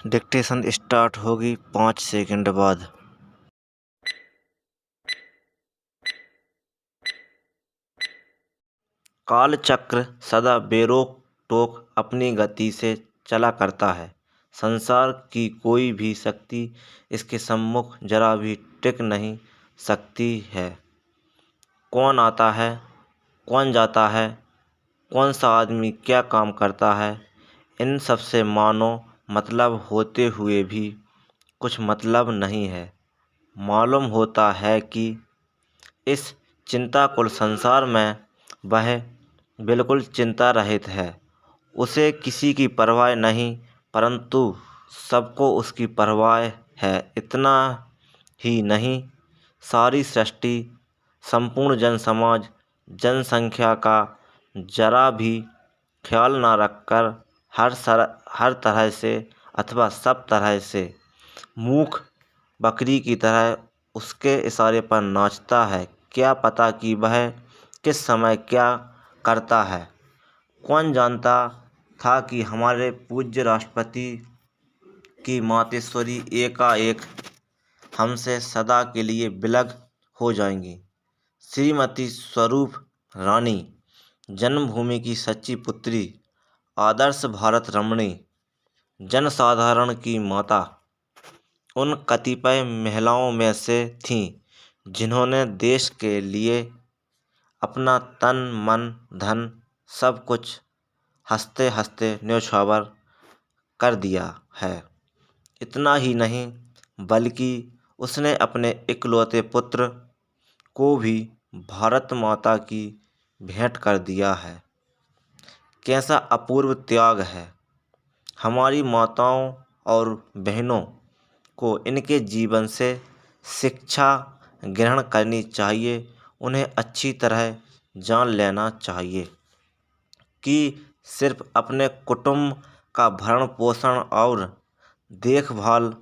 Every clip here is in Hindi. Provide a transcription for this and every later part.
डिक्टेशन स्टार्ट होगी 5 सेकंड बाद। कालचक्र सदा बेरोक टोक अपनी गति से चला करता है। संसार की कोई भी शक्ति इसके सम्मुख जरा भी टिक नहीं सकती है। कौन आता है, कौन जाता है, कौन सा आदमी क्या काम करता है, इन सब से मानो मतलब होते हुए भी कुछ मतलब नहीं है। मालूम होता है कि इस चिंताकुल संसार में वह बिल्कुल चिंता रहित है। उसे किसी की परवाह नहीं, परंतु सबको उसकी परवाह है। इतना ही नहीं, सारी सृष्टि, संपूर्ण जनसमाज, जनसंख्या का जरा भी ख्याल न रखकर हर तरह से अथवा सब तरह से मूक बकरी की तरह उसके इशारे पर नाचता है। क्या पता कि वह किस समय क्या करता है। कौन जानता था कि हमारे पूज्य राष्ट्रपति की मातेश्वरी एकाएक हमसे सदा के लिए विलग हो जाएंगी। श्रीमती स्वरूप रानी, जन्मभूमि की सच्ची पुत्री, आदर्श भारत रमणी, जनसाधारण की माता, उन कतिपय महिलाओं में से थीं जिन्होंने देश के लिए अपना तन मन धन सब कुछ हंसते हंसते न्यौछावर कर दिया है। इतना ही नहीं, बल्कि उसने अपने इकलौते पुत्र को भी भारत माता की भेंट कर दिया है। कैसा अपूर्व त्याग है। हमारी माताओं और बहनों को इनके जीवन से शिक्षा ग्रहण करनी चाहिए। उन्हें अच्छी तरह जान लेना चाहिए कि सिर्फ अपने कुटुंब का भरण पोषण और देखभाल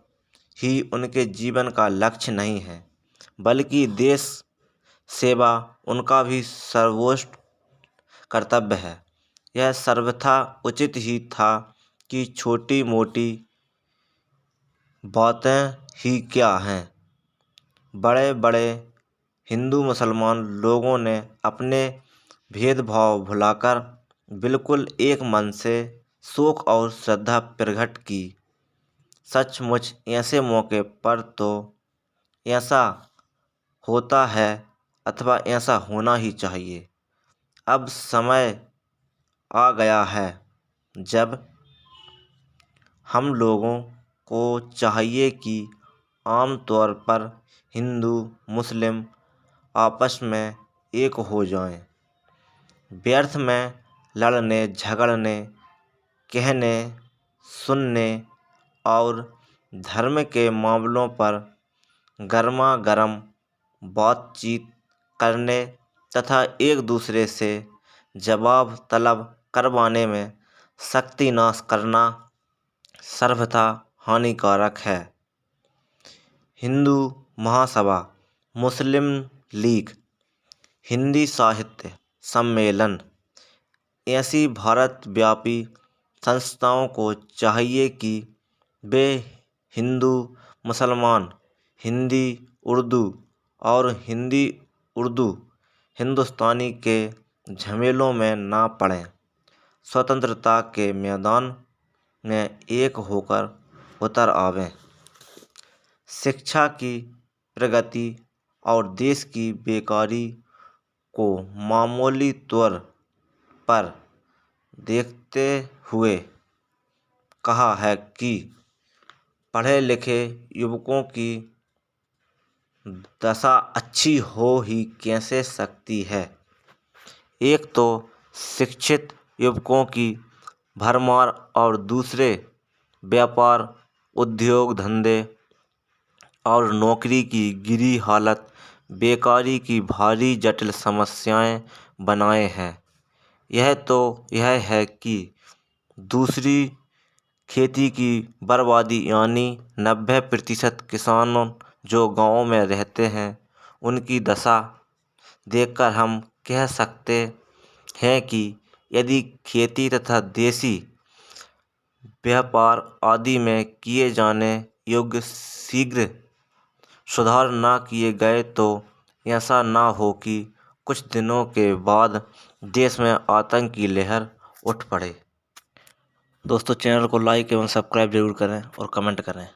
ही उनके जीवन का लक्ष्य नहीं है, बल्कि देश सेवा उनका भी सर्वोच्च कर्तव्य है। यह सर्वथा उचित ही था कि छोटी मोटी बातें ही क्या हैं, बड़े बड़े हिंदू मुसलमान लोगों ने अपने भेदभाव भुलाकर बिल्कुल एक मन से शोक और श्रद्धा प्रकट की। सचमुच ऐसे मौके पर तो ऐसा होता है अथवा ऐसा होना ही चाहिए। अब समय आ गया है जब हम लोगों को चाहिए कि आम तौर पर हिंदू मुस्लिम आपस में एक हो जाएं। व्यर्थ में लड़ने झगड़ने, कहने सुनने और धर्म के मामलों पर गर्मा गर्म बातचीत करने तथा एक दूसरे से जवाब तलब करवाने में शक्ति नाश करना सर्वथा हानिकारक है। हिंदू महासभा, मुस्लिम लीग, हिंदी साहित्य सम्मेलन ऐसी भारतव्यापी संस्थाओं को चाहिए कि वे हिंदू मुसलमान, हिंदी उर्दू और हिंदी उर्दू हिंदुस्तानी के झमेलों में ना पड़ें। स्वतंत्रता के मैदान में एक होकर उतर आवें। शिक्षा की प्रगति और देश की बेकारी को मामूली तौर पर देखते हुए कहा है कि पढ़े लिखे युवकों की दशा अच्छी हो ही कैसे सकती है। एक तो शिक्षित युवकों की भरमार और दूसरे व्यापार, उद्योग धंधे और नौकरी की गिरी हालत बेकारी की भारी जटिल समस्याएं बनाए हैं। यह है कि दूसरी खेती की बर्बादी, यानी 90% किसान जो गाँव में रहते हैं उनकी दशा देखकर हम कह सकते हैं कि यदि खेती तथा देसी व्यापार आदि में किए जाने योग्य शीघ्र सुधार न किए गए तो ऐसा न हो कि कुछ दिनों के बाद देश में आतंक की लहर उठ पड़े। दोस्तों, चैनल को लाइक एवं सब्सक्राइब जरूर करें और कमेंट करें।